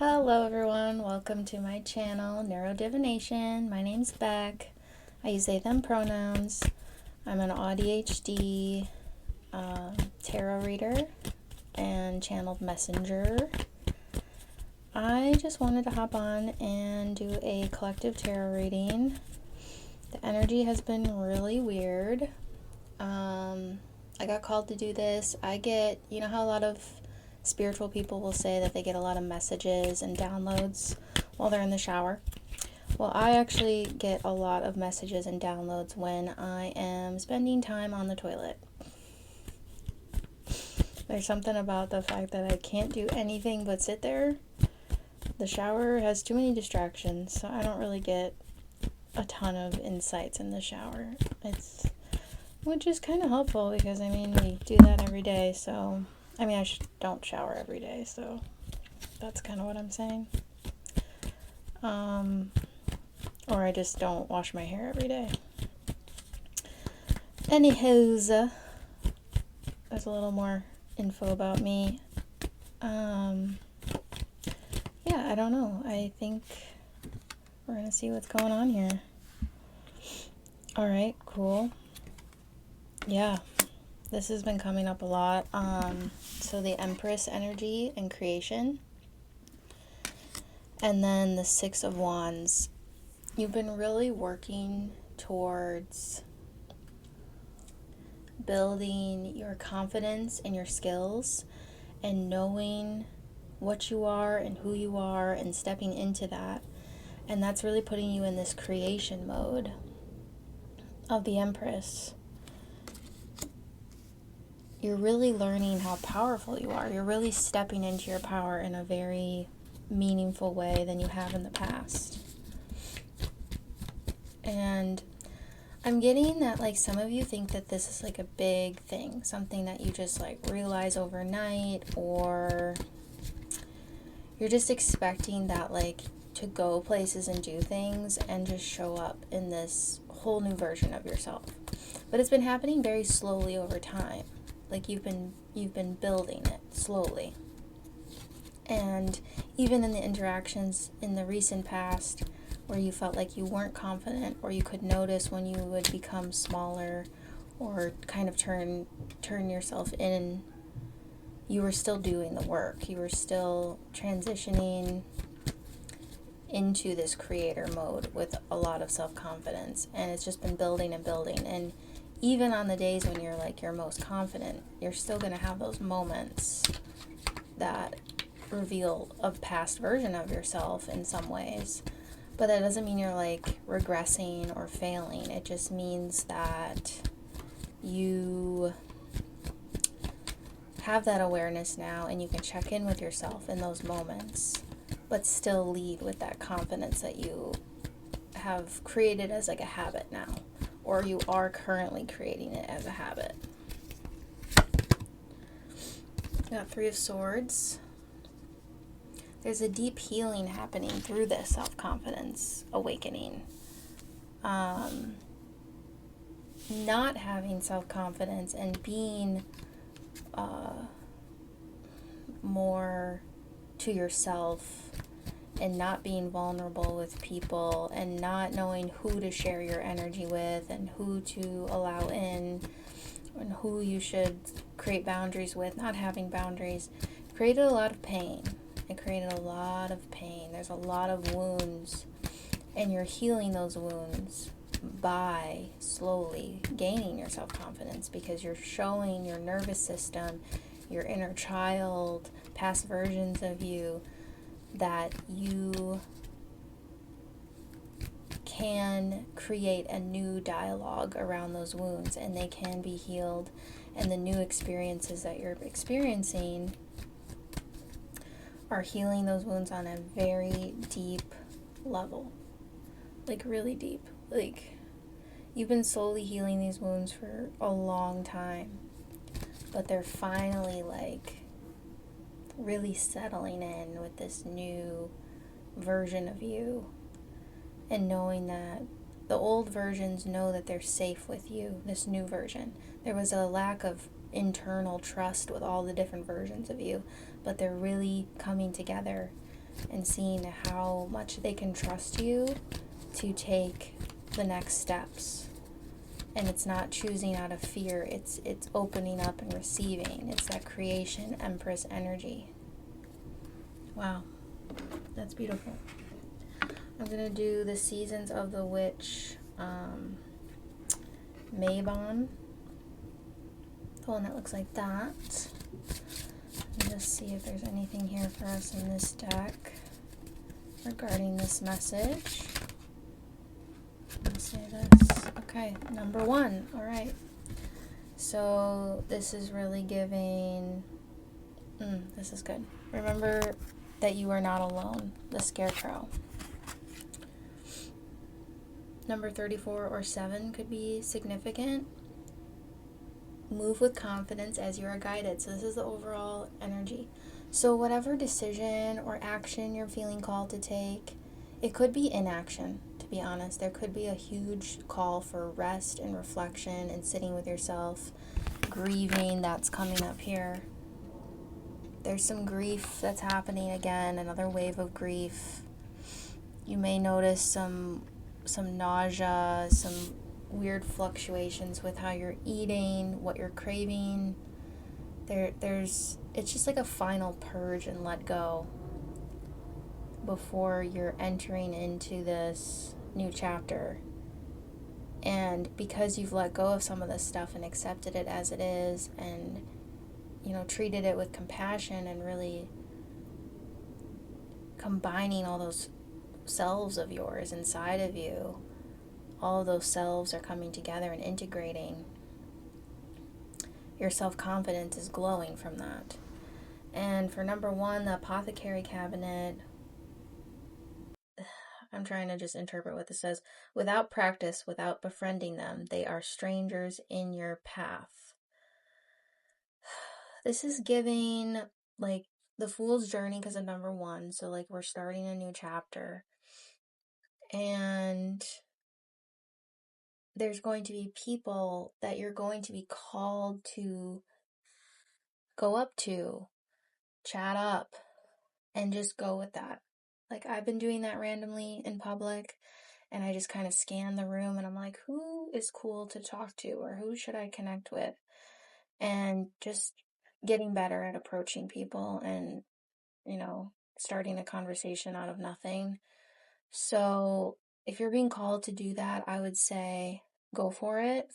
Hello everyone, welcome to my channel, Neurodivination. My name's Beck. I use they, them pronouns. I'm an ADHD tarot reader and channeled messenger. I just wanted to hop on and do a collective tarot reading. The energy has been really weird. I got called to do this. I get, you know how a lot of spiritual people will say that they get a lot of messages and downloads while they're in the shower. Well, I actually get a lot of messages and downloads when I am spending time on the toilet. There's something about the fact that I can't do anything but sit there. The shower has too many distractions, so I don't really get a ton of insights in the shower. Which is kind of helpful because, we do that every day, so... I don't shower every day, so that's kind of what I'm saying. Or I just don't wash my hair every day. Anywho's, there's a little more info about me. Yeah, I don't know. I think we're going to see what's going on here. Alright, cool. Yeah. This has been coming up a lot. So the Empress energy and creation. And then the Six of Wands. You've been really working towards building your confidence and your skills and knowing what you are and who you are and stepping into that. And that's really putting you in this creation mode of the Empress. You're really learning how powerful you are. You're really stepping into your power in a very meaningful way than you have in the past. And I'm getting that, some of you think that this is, a big thing. Something that you just, realize overnight, or you're just expecting that, to go places and do things and just show up in this whole new version of yourself. But it's been happening very slowly over time. You've been building it slowly. And even in the interactions in the recent past where you felt like you weren't confident, or you could notice when you would become smaller or kind of turn yourself in, you were still doing the work. You were still transitioning into this creator mode with a lot of self-confidence. And it's just been building and building. And even on the days when you're your most confident, you're still going to have those moments that reveal a past version of yourself in some ways. But that doesn't mean you're regressing or failing. It just means that you have that awareness now and you can check in with yourself in those moments, but still lead with that confidence that you have created as a habit now. Or you are currently creating it as a habit. We got Three of Swords. There's a deep healing happening through this self-confidence awakening. Not having self-confidence and being more to yourself, and not being vulnerable with people, and not knowing who to share your energy with and who to allow in and who you should create boundaries with, not having boundaries, created a lot of pain. It created a lot of pain. There's a lot of wounds, and you're healing those wounds by slowly gaining your self-confidence, because you're showing your nervous system, your inner child, past versions of you, that you can create a new dialogue around those wounds, and they can be healed, and the new experiences that you're experiencing are healing those wounds on a very deep level. Really deep. You've been slowly healing these wounds for a long time, but they're finally really settling in with this new version of you, and knowing that the old versions know that they're safe with you. This new version, there was a lack of internal trust with all the different versions of you, but they're really coming together and seeing how much they can trust you to take the next steps. And it's not choosing out of fear, it's opening up and receiving. It's that creation empress energy. Wow, that's beautiful. I'm gonna do the Seasons of the Witch Mabon, the one that looks like that. And just see if there's anything here for us in this deck regarding this message. Let's say this. Okay, number 1. All right. So this is really giving. This is good. Remember that you are not alone. The Scarecrow. Number 34 or 7 could be significant. Move with confidence as you are guided. So this is the overall energy. So whatever decision or action you're feeling called to take, it could be inaction, to be honest. There could be a huge call for rest and reflection and sitting with yourself, grieving that's coming up here. There's some grief that's happening again, another wave of grief. You may notice some nausea, some weird fluctuations with how you're eating, what you're craving. It's just like a final purge and let go before you're entering into this new chapter. And because you've let go of some of this stuff and accepted it as it is, and treated it with compassion and really combining all those selves of yours inside of you, all of those selves are coming together and integrating. Your self-confidence is glowing from that. And for number 1, the Apothecary Cabinet, I'm trying to just interpret what this says. Without practice, without befriending them, they are strangers in your path. This is giving like the Fool's Journey because of number 1. So like we're starting a new chapter. And there's going to be people that you're going to be called to go up to, chat up, and just go with that. Like I've been doing that randomly in public, and I just kind of scan the room and I'm like, who is cool to talk to, or who should I connect with? And just getting better at approaching people and, starting a conversation out of nothing. So if you're being called to do that, I would say go for it,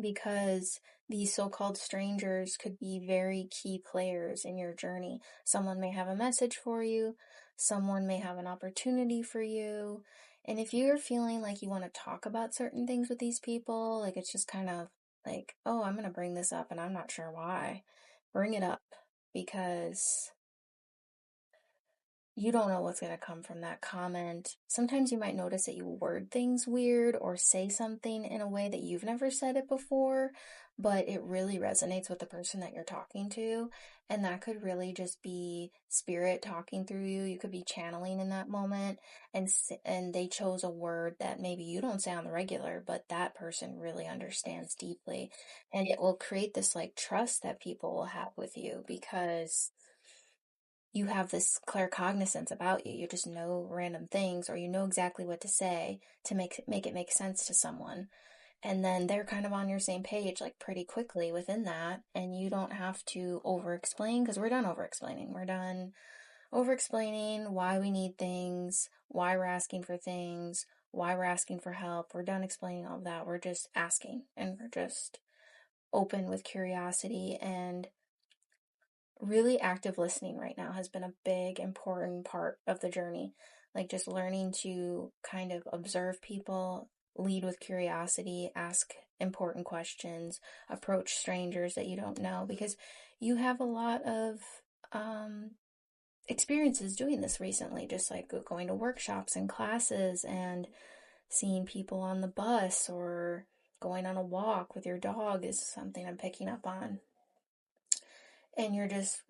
because these so-called strangers could be very key players in your journey. Someone may have a message for you, someone may have an opportunity for you, and if you're feeling like you want to talk about certain things with these people, like it's just kind of like, oh, I'm going to bring this up and I'm not sure why, bring it up, because you don't know what's going to come from that comment. Sometimes you might notice that you word things weird or say something in a way that you've never said it before, but it really resonates with the person that you're talking to. And that could really just be spirit talking through you. You could be channeling in that moment, and they chose a word that maybe you don't say on the regular, but that person really understands deeply. And it will create this like trust that people will have with you, because you have this claircognizance about you. You just know random things, or you know exactly what to say to make it make sense to someone. And then they're kind of on your same page like pretty quickly within that, and you don't have to over explain, because we're done over explaining. We're done over explaining why we need things, why we're asking for things, why we're asking for help. We're done explaining all of that. We're just asking, and we're just open with curiosity. And really active listening right now has been a big, important part of the journey. Like just learning to kind of observe people, lead with curiosity, ask important questions, approach strangers that you don't know, because you have a lot of experiences doing this recently, just like going to workshops and classes and seeing people on the bus or going on a walk with your dog is something I'm picking up on. And you're just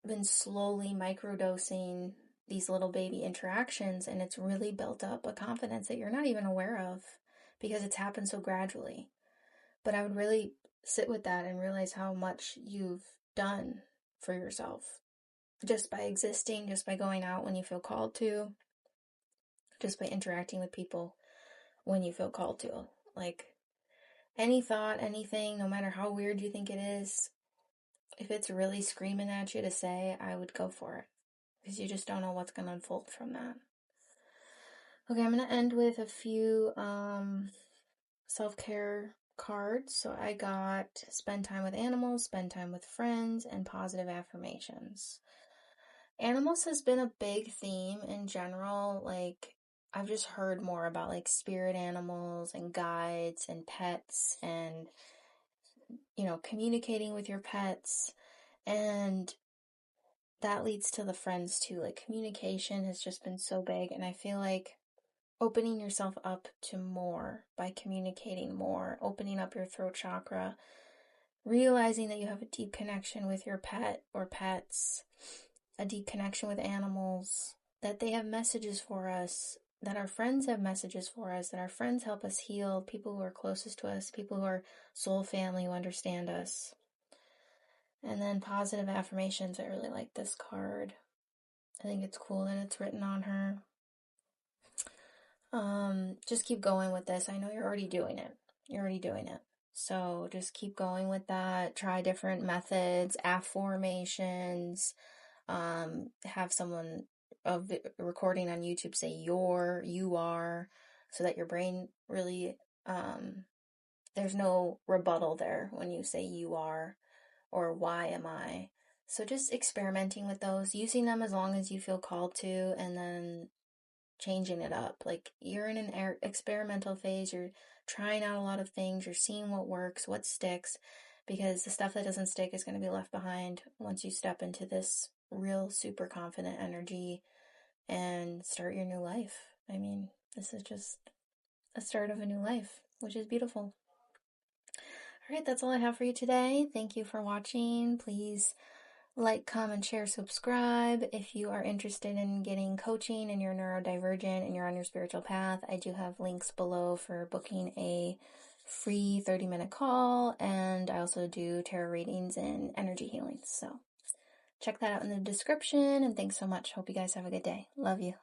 been slowly microdosing these little baby interactions, and it's really built up a confidence that you're not even aware of, because it's happened so gradually. But I would really sit with that and realize how much you've done for yourself. just by existing, just by going out when you feel called to, just by interacting with people when you feel called to. Like, any thought, anything, no matter how weird you think it is, if it's really screaming at you to say, I would go for it. Because you just don't know what's going to unfold from that. Okay, I'm going to end with a few self-care cards. So I got spend time with animals, spend time with friends, and positive affirmations. Animals has been a big theme in general. Like, I've just heard more about like spirit animals and guides and pets and, communicating with your pets. And that leads to the friends too. Like, communication has just been so big. And I feel like opening yourself up to more by communicating more, opening up your throat chakra, realizing that you have a deep connection with your pet or pets, a deep connection with animals, that they have messages for us, that our friends have messages for us, that our friends help us heal, people who are closest to us, people who are soul family who understand us. And then positive affirmations. I really like this card. I think it's cool that it's written on her. Just keep going with this. I know you're already doing it. You're already doing it. So just keep going with that. Try different methods, affirmations. Have someone of recording on YouTube say you are, so that your brain really, there's no rebuttal there when you say you are or why am I. So just experimenting with those, using them as long as you feel called to, and then changing it up. Like, you're in an experimental phase, you're trying out a lot of things, you're seeing what works, what sticks, because the stuff that doesn't stick is going to be left behind once you step into this real super confident energy and start your new life. I mean, this is just a start of a new life, which is beautiful. All right, that's all I have for you today. Thank you for watching. Please like, comment, share, subscribe. If you are interested in getting coaching and you're neurodivergent and you're on your spiritual path, I do have links below for booking a free 30-minute call, and I also do tarot readings and energy healings. So check that out in the description, and thanks so much. Hope you guys have a good day. Love you.